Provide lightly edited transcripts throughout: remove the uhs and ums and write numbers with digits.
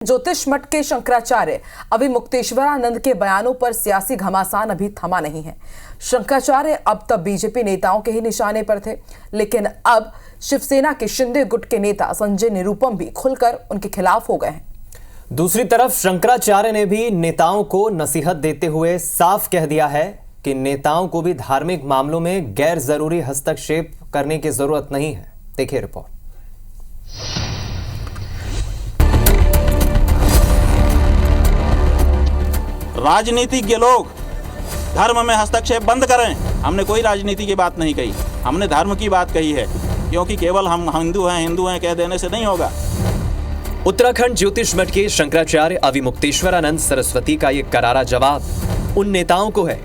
ज्योतिष मठ के शंकराचार्य अविमुक्तेश्वरानंद के बयानों पर सियासी घमासान अभी थमा नहीं है। शंकराचार्य अब तक बीजेपी नेताओं के ही निशाने पर थे, लेकिन अब शिवसेना के शिंदे गुट के नेता संजय निरुपम भी खुलकर उनके खिलाफ हो गए हैं। दूसरी तरफ शंकराचार्य ने भी नेताओं को नसीहत देते हुए साफ कह दिया है कि नेताओं को भी धार्मिक मामलों में गैर जरूरी हस्तक्षेप करने की जरूरत नहीं है। देखिए रिपोर्ट। राजनीतिज्ञ लोग धर्म में हस्तक्षेप बंद करें। हमने कोई राजनीति की बात नहीं कही, हमने धर्म की बात कही है, क्योंकि केवल हम हिंदू हैं कह देने से नहीं होगा। उत्तराखंड ज्योतिष मठ के शंकराचार्य अविमुक्तेश्वरानंद सरस्वती का ये करारा जवाब उन नेताओं को है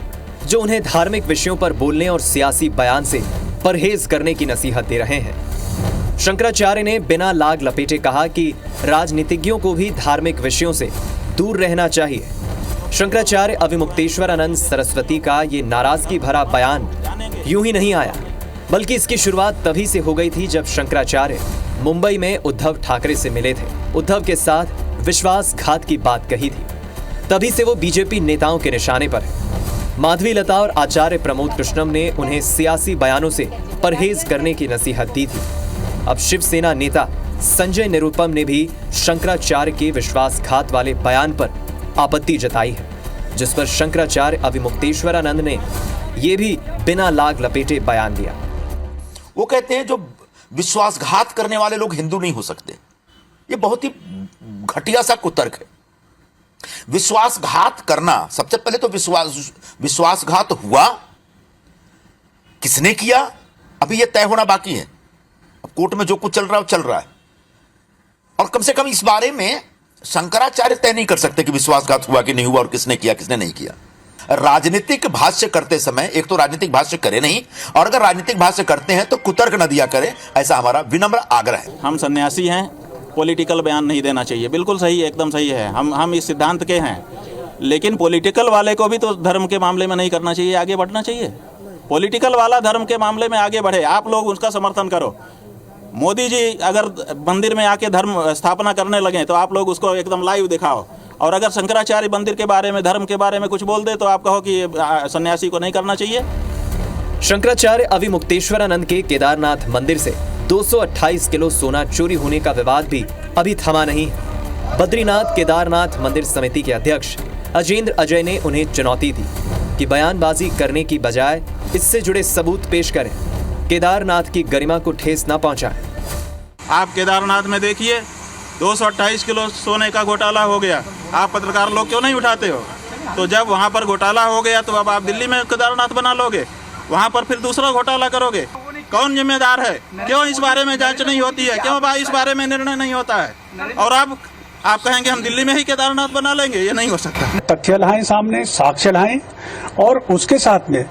जो उन्हें धार्मिक विषयों पर बोलने और सियासी बयान से परहेज करने की नसीहत दे रहे हैं। शंकराचार्य ने बिना लाग लपेटे कहा कि राजनीतिज्ञों को भी धार्मिक विषयों से दूर रहना चाहिए। शंकराचार्य अविमुक्तेश्वरानंद सरस्वती का ये नाराजगी भरा बयान यूं ही नहीं आया, बल्कि इसकी शुरुआत तभी से हो गई थी जब शंकराचार्य मुंबई में उद्धव ठाकरे से मिले थे। उद्धव के साथ विश्वासघात की बात कही थी, तभी से वो बीजेपी नेताओं के निशाने पर है। माधवी लता और आचार्य प्रमोद कृष्णम ने उन्हें सियासी बयानों से परहेज करने की नसीहत दी थी। अब शिवसेना नेता संजय निरुपम ने भी शंकराचार्य के विश्वासघात वाले बयान पर आपत्ति जताई है, जिस पर शंकराचार्य अविमुक्तेश्वरानंद ने यह भी बिना लाग लपेटे बयान दिया। वो कहते हैं जो विश्वासघात करने वाले लोग हिंदू नहीं हो सकते। ये बहुत ही घटिया सा कुतर्क है। विश्वासघात करना, सबसे पहले तो विश्वासघात हुआ किसने किया, अभी यह तय होना बाकी है। अब कोर्ट में जो कुछ चल रहा है वो चल रहा है, और कम से कम इस बारे में शंकराचार्य तय नहीं कर सकते कि विश्वासघात हुआ कि नहीं हुआ और किसने किया किसने नहीं किया। राजनीतिक भाष्य करते समय एक तो राजनीतिक भाष्य करे नहीं, और अगर राजनीतिक भाष्य करते हैं तो कुतर्क न दिया करें, ऐसा हमारा विनम्र आग्रह है। हम सन्यासी हैं, पॉलिटिकल बयान नहीं देना चाहिए। बिल्कुल सही है, एकदम सही है। हम इस सिद्धांत के हैं, लेकिन पॉलिटिकल वाले को भी तो धर्म के मामले में नहीं करना चाहिए, आगे बढ़ना चाहिए। पॉलिटिकल वाला धर्म के मामले में आगे बढ़े, आप लोग उसका समर्थन करो। मोदी जी अगर मंदिर में आके धर्म स्थापना करने लगे तो आप लोग उसको एकदम लाइव दिखाओ, और अगर शंकराचार्य मंदिर के बारे में, धर्म के बारे में कुछ बोल दे तो आप कहो कि सन्यासी को नहीं करना चाहिए। शंकराचार्य अविमुक्तेश्वरानंद के केदारनाथ मंदिर से 228 किलो सोना चोरी होने का विवाद भी अभी थमा नहीं है। बद्रीनाथ केदारनाथ मंदिर समिति के अध्यक्ष अजेंद्र अजय ने उन्हें चुनौती दी कि बयानबाजी करने की बजाय इससे जुड़े सबूत पेश करें, केदारनाथ की गरिमा को ठेस न पहुंचाएं। आप केदारनाथ में देखिए 228 किलो सोने का घोटाला हो गया, आप पत्रकार लोग क्यों नहीं उठाते हो? तो जब वहाँ पर घोटाला हो गया तो अब आप दिल्ली में केदारनाथ बना लोगे, वहाँ पर फिर दूसरा घोटाला करोगे। कौन जिम्मेदार है? क्यों इस बारे में जांच नहीं होती है? क्यों इस बारे में निर्णय नहीं होता है? और अब आप कहेंगे हम दिल्ली में ही केदारनाथ बना लेंगे, ये नहीं हो सकता। तथ्य लाएं सामने, साक्ष्य लाएं, और उसके साथ में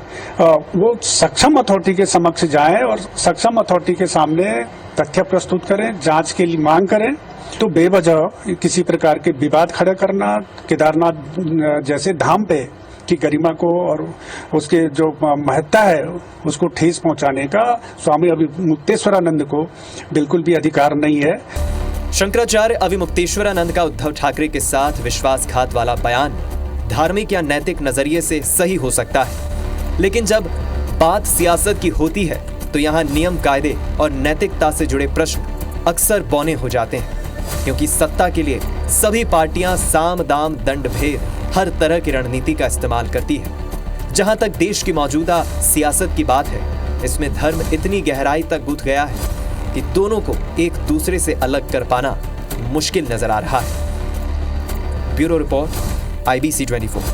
वो सक्षम अथॉरिटी के समक्ष जाएं और सक्षम अथॉरिटी के सामने तथ्य प्रस्तुत करें, जांच के लिए मांग करें। तो बेवजह किसी प्रकार के विवाद खड़ा करना, केदारनाथ जैसे धाम पे की गरिमा को और उसके जो महत्ता है उसको ठेस पहुंचाने का स्वामी अविमुक्तेश्वरानंद को बिल्कुल भी अधिकार नहीं है। शंकराचार्य अविमुक्तेश्वरानंद का उद्धव ठाकरे के साथ विश्वासघात वाला बयान धार्मिक या नैतिक नजरिए से सही हो सकता है, लेकिन जब बात सियासत की होती है तो यहाँ नियम कायदे और नैतिकता से जुड़े प्रश्न अक्सर बौने हो जाते हैं, क्योंकि सत्ता के लिए सभी पार्टियां साम दाम दंड भेद हर तरह की रणनीति का इस्तेमाल करती है। जहां तक देश की मौजूदा सियासत की बात है, इसमें धर्म इतनी गहराई तक घुस गया है कि दोनों को एक दूसरे से अलग कर पाना मुश्किल नजर आ रहा है। Bureau report, IBC 24।